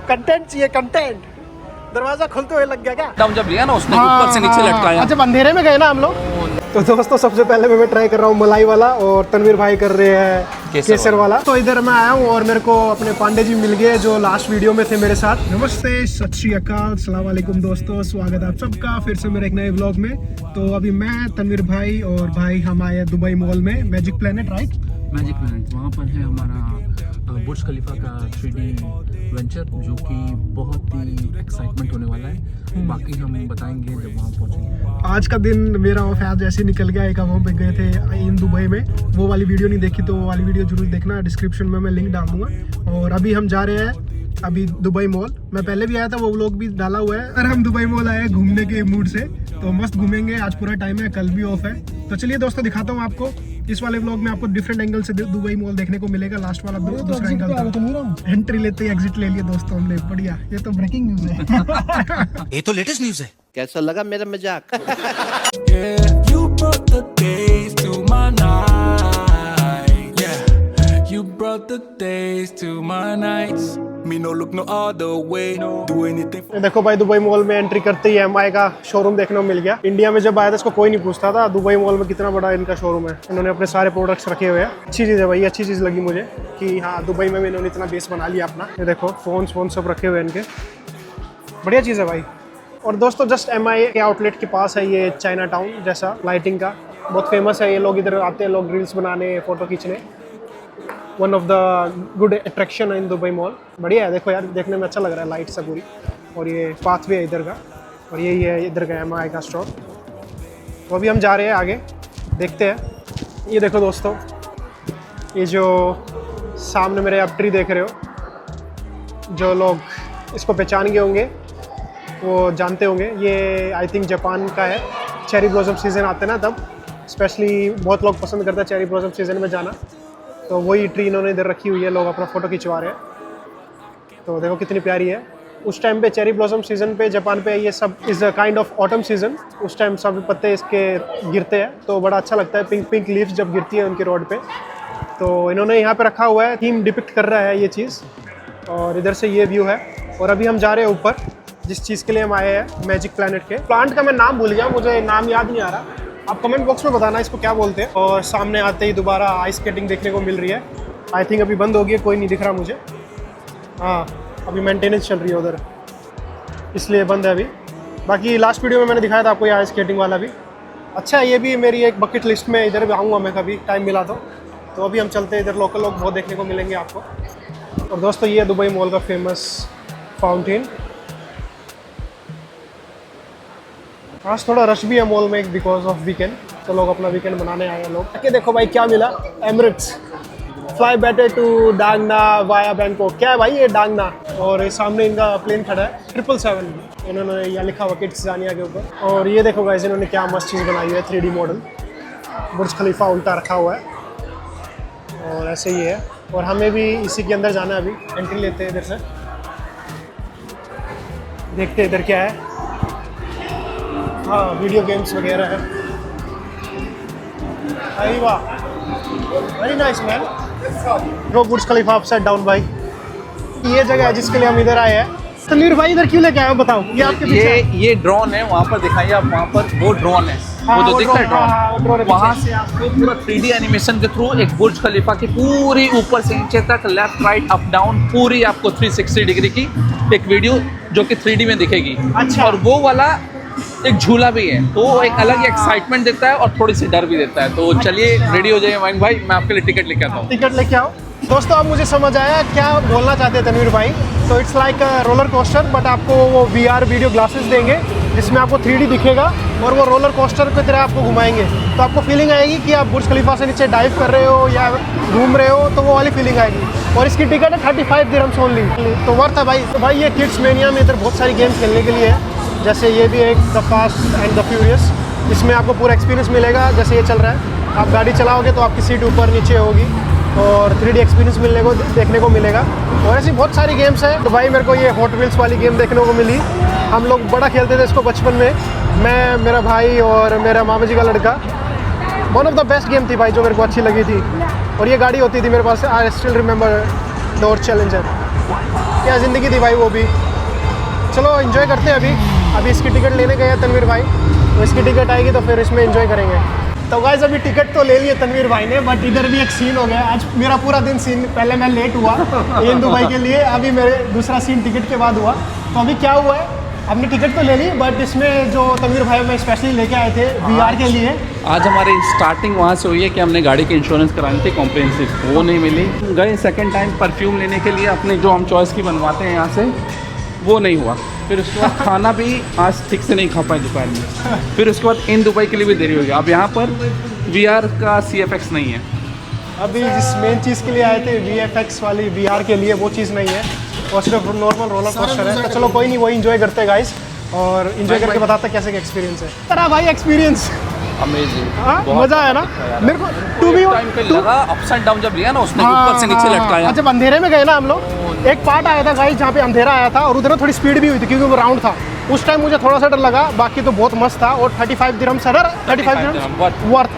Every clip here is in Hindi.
कंटेंट चाहिए, कंटेंट। दरवाजा खुलते हुए लग गया क्या? दम जब लिया ना उसने ऊपर से नीचे लटकाया। अच्छा, अंधेरे में गए ना हम लोग। तो दोस्तों सबसे पहले मैं ट्राई कर रहा हूँ मलाई वाला और तनवीर भाई कर रहे हैं केसर वाला। तो इधर मैं आया हूँ और मेरे को अपने पांडे जी मिल गए जो लास्ट वीडियो में थे मेरे साथ। नमस्ते, सत श्री अकाल, सलाम वालेकुम दोस्तों, स्वागत है आप सबका फिर से मेरे एक नए व्लॉग में। तो अभी मैं, तनवीर भाई और भाई हम आए हैं दुबई मॉल में, magic planet, right? Magic planet, वहाँ पर है हमारा बुर्ज खलीफा का 3D वेंचर, जो कि बहुत ही एक्साइटमेंट होने वाला है। बाकी हम बताएंगे जब वहाँ पहुँचेंगे। आज का दिन मेरा ऑफ आज ऐसे निकल गया। एक हम पे गए थे इन दुबई में, वो वाली वीडियो नहीं देखी तो वो वाली वीडियो जरूर देखना, डिस्क्रिप्शन में मैं लिंक डाल दूंगा। और अभी हम जा रहे हैं अभी दुबई मॉल। मैं पहले भी आया था, वो व्लॉग भी डाला हुआ है। और हम दुबई मॉल आए घूमने के मूड से, तो मस्त घूमेंगे। आज पूरा टाइम है, कल भी ऑफ है। तो चलिए दोस्तों दिखाता हूँ आपको। इस वाले व्लॉग में आपको डिफरेंट एंगल से दुबई मॉल देखने को मिलेगा। लास्ट वाला दूसरा एंगल था। एंट्री लेते ही एग्जिट ले लिया दोस्तों हमने। बढ़िया, ये तो ब्रेकिंग न्यूज है। ये तो लेटेस्ट न्यूज है। कैसा लगा मेरा मजाक? देखो भाई, दुबई मॉल में एंट्री करते ही एमआई का शोरूम देखने को मिल गया। इंडिया में जब आया था इसको कोई नहीं पूछता था दुबई मॉल में कितना बड़ा इनका शोरूम है। इन्होंने अपने सारे प्रोडक्ट्स रखे हुए हैं। अच्छी चीज़ है भाई, अच्छी चीज़ लगी मुझे कि हाँ दुबई में भी इन्होंने इतना बेस बना लिया अपना। ये देखो फोन सब रखे हुए हैं इनके, बढ़िया चीज़ है भाई। और दोस्तों जस्ट एमआई के आउटलेट के पास है ये चाइना टाउन जैसा लाइटिंग का, बहुत फेमस है। ये लोग इधर आते हैं, लोग रील्स बनाने, फोटो खींचने। One of the good attraction in Dubai mall. बढ़िया है, देखो यार देखने में अच्छा लग रहा है, लाइट सा पूरी। और ये पाथ भी है इधर का, और यही है इधर का एमआई का स्टोर। तो अभी हम जा रहे हैं आगे, देखते हैं। ये देखो दोस्तों, ये जो सामने मेरे आप ट्री देख रहे हो, जो लोग इसको पहचान गए होंगे वो जानते होंगे। ये आई थिंक जापान का है। चेरी ब्लॉसम सीज़न आते ना तब स्पेशली बहुत लोग पसंद करते हैं चेरी ब्लॉसम सीज़न में जाना। तो वही ट्री इन्होंने इधर रखी हुई है, लोग अपना फ़ोटो खिंचवा रहे हैं। तो देखो कितनी प्यारी है। उस टाइम पे चेरी ब्लॉसम सीज़न पे जापान पे ये सब is a kind of autumn season. उस टाइम सब पत्ते इसके गिरते हैं तो बड़ा अच्छा लगता है, पिंक पिंक लीव्स जब गिरती है उनके रोड पे। तो इन्होंने यहाँ पे रखा हुआ है, थीम डिपिक्ट कर रहा है ये चीज़। और इधर से ये व्यू है। और अभी हम जा रहे हैं ऊपर, जिस चीज़ के लिए हम आए हैं मैजिक प्लैनेट के। प्लांट का मैं नाम भूल गया, मुझे नाम याद नहीं आ रहा। आप कमेंट बॉक्स में बताना इसको क्या बोलते हैं। और सामने आते ही दोबारा आइस स्केटिंग देखने को मिल रही है। आई थिंक अभी बंद हो गई है, कोई नहीं दिख रहा मुझे। हाँ, अभी मेंटेनेंस चल रही है उधर, इसलिए बंद है अभी। बाकी लास्ट वीडियो में मैंने दिखाया था आपको ये आइस स्केटिंग वाला भी। अच्छा है, ये भी मेरी एक बकेट लिस्ट में, इधर भी आऊँगा मैं कभी टाइम मिला तो अभी हम चलते हैं इधर। लोकल लोग बहुत देखने को मिलेंगे आपको। और दोस्तों ये दुबई मॉल का फेमस फाउंटेन। आज थोड़ा रश भी है मॉल में बिकॉज ऑफ वीकेंड, तो लोग अपना वीकेंड बनाने आए हैं लोग। आके देखो भाई क्या मिला, Emirates fly better to Danang via Bangkok. क्या है भाई ये डांगना, और ये सामने इनका प्लेन खड़ा है 777। इन्होंने यहाँ लिखा हुआ किड्स जानिया के ऊपर। और ये देखो गाइस, इन्होंने क्या मस्त चीज़ बनाई है, 3D मॉडल बुर्ज खलीफा उल्टा रखा हुआ है। और ऐसे ही है। और हमें भी इसी के अंदर जाना है। अभी एंट्री लेते हैं इधर से, देखते हैं इधर क्या है। हाँ, वीडियो गेम्स वगैरह है। अरे वाह, वेरी नाइस मैन। वो बुर्ज खलीफा अपसाइड डाउन भाई, ये जगह है जिसके लिए हम इधर आए हैं। तनवीर भाई इधर क्यों लेके आए हो बताओ? ये आपके पीछे ये ड्रोन है, वहाँ पर दिखाइए आप। वहाँ पर वो ड्रोन है, वो जो दिख रहा है ड्रोन, वहाँ से आपको पूरा 3D एनिमेशन के थ्रू एक बुर्ज खलीफा की पूरी ऊपर से नीचे तक, लेफ्ट राइट अप डाउन, पूरी आपको 360 डिग्री की एक वीडियो जो कि 3D में दिखेगी। अच्छा। और वो वाला एक झूला भी है, तो वो एक अलग ही एक्साइटमेंट देता है और थोड़ी सी डर भी देता है। तो चलिए रेडी हो जाइए वाइन भाई, मैं आपके लिए टिकट लेके आता हूँ। टिकट लेके आओ दोस्तों। अब मुझे समझ आया क्या बोलना चाहते हैं तनवीर भाई। तो it's like roller coaster, but आपको वो VR वीडियो ग्लासेस देंगे जिसमें आपको 3D दिखेगा और वो रोलर कोस्टर की तरह आपको घुमाएंगे। तो आपको फीलिंग आएगी कि आप बुर्ज खलीफा से नीचे डाइव कर रहे हो या घूम रहे हो, तो वो वाली फीलिंग आएगी। और इसकी टिकट है 35 दिरहम्स ओनली, तो वर्थ है भाई। तो भाई ये किड्स मेनिया में इधर बहुत सारी गेम्स खेलने के लिए है। जैसे ये भी एक the fast and the furious, इसमें आपको पूरा एक्सपीरियंस मिलेगा। जैसे ये चल रहा है, आप गाड़ी चलाओगे तो आपकी सीट ऊपर नीचे होगी और 3D एक्सपीरियंस मिलने को देखने को मिलेगा। और ऐसी बहुत सारी गेम्स हैं। तो भाई मेरे को ये हॉट व्हील्स वाली गेम देखने को मिली। हम लोग बड़ा खेलते थे इसको बचपन में, मैं, मेरा भाई और मेरा मामा जी का लड़का। One of the best game थी भाई, जो मेरे को अच्छी लगी थी। और ये गाड़ी होती थी मेरे पास, आई स्टिल रिमेंबर डॉर्च चैलेंजर। क्या ज़िंदगी थी भाई वो भी। चलो एंजॉय करते हैं अभी इसकी टिकट लेने गए हैं तनवीर भाई, तो इसकी टिकट आएगी तो फिर इसमें एंजॉय करेंगे। तो गाइस अभी टिकट तो ले लिए तनवीर भाई ने, बट इधर भी एक सीन हो गया। आज मेरा पूरा दिन सीन, पहले मैं लेट हुआ इन दुबई के लिए, अभी मेरे दूसरा सीन टिकट के बाद हुआ। तो अभी क्या हुआ है, हमने टिकट तो ले ली, बट इसमें जो तनवीर भाई में स्पेशली लेके आए थे VR के लिए, आज हमारी स्टार्टिंग वहाँ से हुई है कि हमने गाड़ी की इंश्योरेंस करानी थी कॉम्प्रिहेंसिव, वो नहीं मिली। गए सेकंड टाइम परफ्यूम लेने के लिए अपने जो हम चॉइस की बनवाते हैं यहाँ से, वो नहीं हुआ। फिर उसके बाद खाना भी आज ठीक से नहीं खा पाए दोपहर में। फिर उसके बाद इन दुबई के लिए भी देरी हो गई। अब यहाँ पर VR का CFX नहीं है। अभी जिस मेन चीज़ के लिए आए थे VFX वाली VR के लिए, वो चीज़ नहीं है और सिर्फ नॉर्मल रोलर कोस्टर है। तो चलो कोई नहीं, वही इंजॉय करते हैं गाइस, और इंजॉय करके बताते हैं कैसे का एक्सपीरियंस है। तेरा भाई एक्सपीरियंस अमेजिंग, मजा आया ना मेरे को। टू बी टाइम पे लगा अप्स एंड डाउन जब लिया ना उसने, ऊपर से नीचे लटकाया। जब अंधेरे में गए ना हम लोग, एक पार्ट आया था गाइस जहाँ पे अंधेरा आया था और उधर थोड़ी स्पीड भी हुई थी क्योंकि वो राउंड था। उस टाइम मुझे थोड़ा सा डर लगा, बाकी तो बहुत मस्त था। और 35 दिरहम सर, 35 दिरहम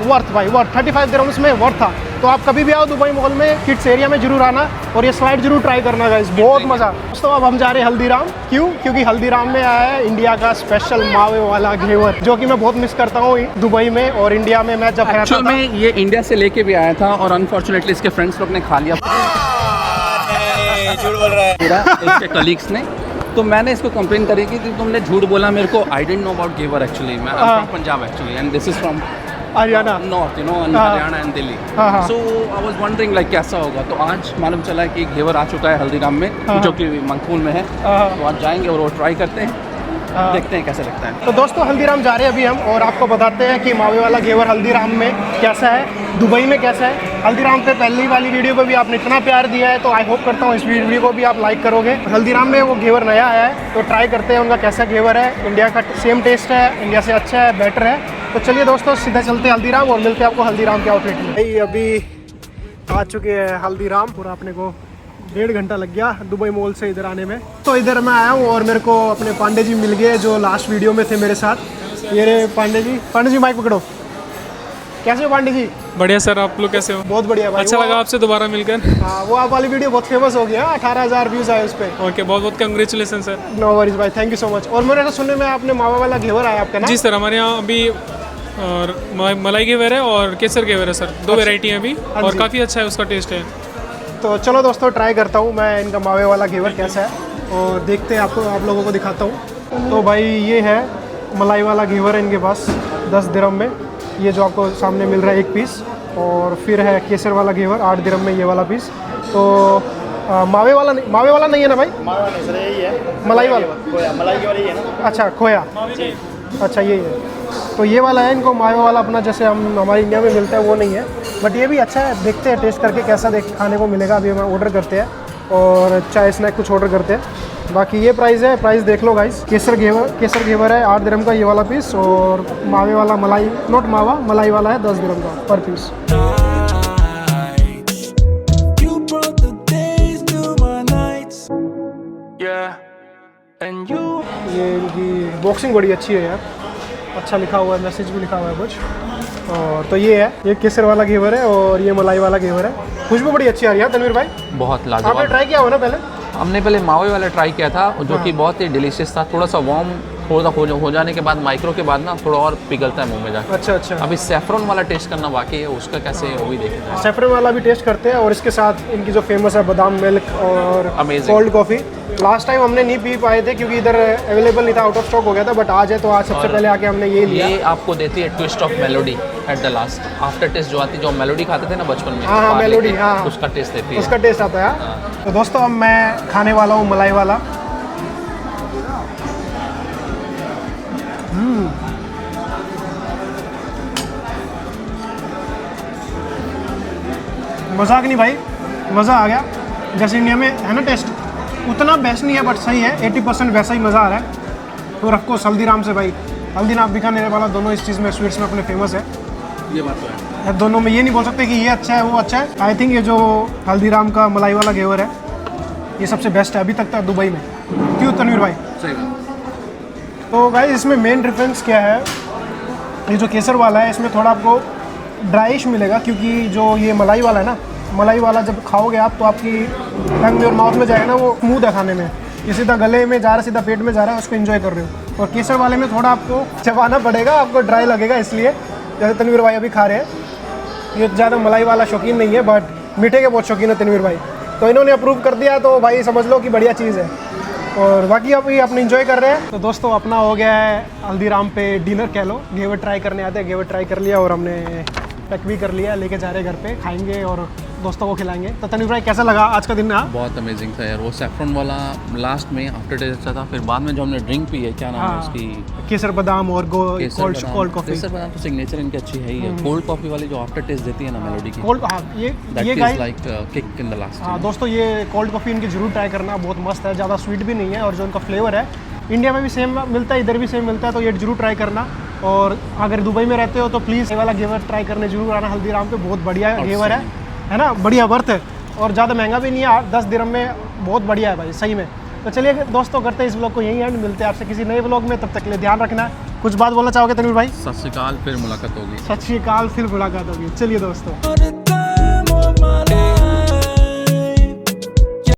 वर्थ भाई, वर्थ 35 दिरहम्स में वर्थ था। तो आप कभी भी आओ दुबई मॉल में, किड्स एरिया में जरूर आना और ये स्लाइड जरूर ट्राई करना गाइस, बहुत मजा। दोस्तों अब हम जा रहे हैं हल्दीराम। क्यों? क्योंकि हल्दीराम में आया है इंडिया का स्पेशल मावे वाला घेवर, जो कि मैं बहुत मिस करता हूँ दुबई में। और इंडिया में मैं जब रहता था, में ये इंडिया से लेके भी आया था और अनफॉर्चुनेटली इसके फ्रेंड्स लोग ने खा लिया, झूठ बोल रहा है पूरा इसके कलीग्स ने। तो मैंने इसको कंप्लेन करी कि तुमने झूठ बोला मेरे को। I didn't know about ghevar actually, मैं from Punjab actually and this is from Haryana north, you know, Haryana and Delhi. So I was wondering like कैसा होगा। तो आज मालूम चला कि घेवर आ चुका है हल्दीराम में, जो कि मंगखूल में है। तो आज जाएंगे और वो ट्राई करते हैं, देखते हैं कैसा लगता है। तो दोस्तों हल्दीराम जा रहे हैं अभी हम, और आपको बताते हैं कि मावे वाला घेवर हल्दीराम में कैसा है, दुबई में कैसा है। हल्दीराम पे पहली वाली वीडियो पे भी आपने इतना प्यार दिया है, तो आई होप करता हूँ इस वीडियो को भी आप लाइक करोगे। हल्दीराम में वो घेवर नया आया है, तो ट्राई करते हैं उनका कैसा घेवर है। इंडिया का सेम टेस्ट है, इंडिया से अच्छा है, बेटर है। तो चलिए दोस्तों सीधा चलते हैं हल्दीराम और मिलते हैं आपको हल्दीराम के आउटलेट में। भाई अभी आ चुके हैं हल्दीराम, पूरा अपने को 1.5 घंटा लग गया दुबई मॉल से इधर आने में। तो इधर मैं आया हूँ और मेरे को अपने पांडे जी मिल गए जो लास्ट वीडियो में थे मेरे साथ। ये रहे पांडे जी माइक पकड़ो। कैसे हो पांडे जी? बढ़िया सर, आप लोग कैसे हो? बहुत बढ़िया भाई। अच्छा लगा आपसे दोबारा मिलकर। हाँ, वो आप वाली वीडियो बहुत फेमस हो गया, 18,000 व्यूज आए उस पर। ओके, बहुत बहुत कंग्रेचुलेसन सर। नो वरीज भाई, थैंक यू सो मच। और मेरे को सुनने में आपने मावा वाला घेवर आया आपका ना? जी सर, हमारे यहाँ अभी और मलाई घेवर है और केसर घेवर है सर, दो वेराइटी हैं अभी, और काफ़ी अच्छा है उसका टेस्ट है। तो चलो दोस्तों ट्राई करता हूँ मैं इनका मावे वाला घेवर कैसा है और देखते हैं, आपको आप लोगों को दिखाता हूँ। तो भाई ये है मलाई वाला घेवर है इनके पास 10 दिरहम में, ये जो आपको सामने मिल रहा है एक पीस। और फिर है केसर वाला घेवर 8 दिरहम में ये वाला पीस। तो मावे वाला नहीं है ना भाई? मावा नहीं सर, यही है मलाई वाला, खोया, मलाई की वाली है ना। अच्छा खोया, अच्छा यही है। तो ये वाला है, इनको मावे वाला अपना जैसे हम हमारे इंडिया में मिलता है वो नहीं है, बट ये भी अच्छा है। देखते हैं टेस्ट करके कैसा खाने को मिलेगा। अभी हम ऑर्डर करते हैं और चाय स्नैक कुछ ऑर्डर करते हैं। बाकी ये प्राइस है, प्राइस देख लो गाइस। केसर घेवर है 8 दिरहम का ये वाला पीस, और मावे वाला मलाई, नॉट मावा, मलाई वाला है 10 दिरहम का पर पीस। ये इनकी बॉक्सिंग बड़ी अच्छी है यार, अच्छा लिखा हुआ है, मैसेज भी लिखा हुआ है कुछ। और तो ये है, ये केसर वाला घेवर है और ये मलाई वाला घेवर है। खुशबू बड़ी अच्छी आ रही है तनवीर भाई। बहुत आपने लाजवाब। ट्राई किया हो ना पहले? हमने पहले मावे वाला ट्राई किया था, जो कि बहुत ही डिलीशियस था। थोड़ा सा वार्म हो जाने के बाद, माइक्रो के बाद ना थोड़ा और पिघलता है मुंह में जाकर। अच्छा अच्छा। अभी सैफरन वाला टेस्ट करना बाकी है, उसका कैसे है वो भी देखना है। सैफरन वाला भी टेस्ट करते हैं, और इसके साथ इनकी जो फेमस है बादाम मिल्क और Amazing। Cold coffee. Last time हमने नहीं पी पाए थे क्योंकि इधर अवेलेबल नहीं था, आउट ऑफ स्टॉक हो गया था, बट आज है तो आज सबसे पहले आके हमने ये लिया। ये आपको देती है twist of melody at the last, after taste जो आती है, जो मेलोडी खाते थे ना बचपन में। हाँ हाँ, मेलोडी, हाँ उसका टेस्ट देती है, उसका टेस्ट आता है। तो दोस्तों अब मैं खाने वाला हूँ मलाई वाला। मजाक नहीं भाई, मज़ा आ गया। जैसे इंडिया में है ना टेस्ट, उतना बेस्ट नहीं है बट सही है, 80% वैसा ही मज़ा आ रहा है। तो रखो हल्दीराम से भाई, हल्दीराम बीकानेर वाला दोनों इस चीज़ में, स्वीट्स में अपने फेमस है। ये बात तो है। दोनों में ये नहीं बोल सकते कि ये अच्छा है वो अच्छा है। आई थिंक ये जो हल्दीराम का मलाई वाला घेवर है ये सबसे बेस्ट है अभी तक दुबई में। क्यों तनवीर भाई? सही। तो गाइस इसमें मेन डिफरेंस क्या है, ये जो केसर वाला है इसमें थोड़ा आपको ड्राइश मिलेगा, क्योंकि जो ये मलाई वाला है ना मलाई वाला जब खाओगे आप तो आपकी टंग में और माउथ में जाएगा ना, वो स्मूथ है खाने में। ये सीधा गले में जा रहा है, सीधा पेट में जा रहा है, उसको एंजॉय कर रहे हो। और केसर वाले में थोड़ा आपको चबाना पड़ेगा, आपको ड्राई लगेगा, इसलिए जैसे तनवीर भाई अभी खा रहे हैं। ये ज़्यादा मलाई वाला शौकीन नहीं है, बट मीठे के बहुत शौकीन है तनवीर भाई, तो इन्होंने अप्रूव कर दिया, तो भाई समझ लो कि बढ़िया चीज़ है। और बाकी आप ये अपने एंजॉय कर रहे हैं। तो दोस्तों अपना हो गया है हल्दीराम पे डिनर कह लो, घेवर ट्राई करने आते हैं, घेवर ट्राई कर लिया और हमने पैक भी कर लिया, लेके जा रहे हैं घर पे, खाएंगे और दोस्तों को खिलाएंगे। तो तनवीर भाई कैसा लगा आज का दिन? बहुत अमेजिंग था यार, वो सेफ्रॉन वाला लास्ट में आफ्टर टेस्ट अच्छा था। फिर बाद में जो हमने ड्रिंक पी है, क्या नाम है उसकी, केसर बादाम और कोल्ड कॉफी। केसर बादाम तो सिग्नेचर इनकी अच्छी है ही है। कोल्ड कॉफी वाली जो आफ्टर टेस्ट देती है ना मेलोडी की, कोल्ड, हाँ ये guys like kick in the last. हाँ दोस्तों, ये कोल्ड कॉफ़ी इनकी जरूर ट्राई करना, बहुत मस्त है, ज़्यादा स्वीट भी नहीं है, और जो इनका फ्लेवर है इंडिया में भी सेम मिलता है, इधर भी सेम मिलता है, तो ये जरूर ट्राई करना। और अगर दुबई में रहते हो तो प्लीज़ ये वाला घेवर ट्राई करने जरूर आना हल्दीराम पे, बहुत बढ़िया घेवर है ना, बढ़िया वर्थ है, और ज़्यादा महंगा भी नहीं है, 10 दिरहम में बहुत बढ़िया है भाई, सही में। तो चलिए दोस्तों, करते हैं इस व्लॉग को यहीं एंड, मिलते हैं आपसे किसी नए व्लॉग में, तब तक के लिए ध्यान रखना। कुछ बात बोलना चाहोगे तनवीर भाई? सत श्री अकाल, फिर मुलाकात होगी। सत श्री अकाल, फिर मुलाकात होगी। चलिए दोस्तों।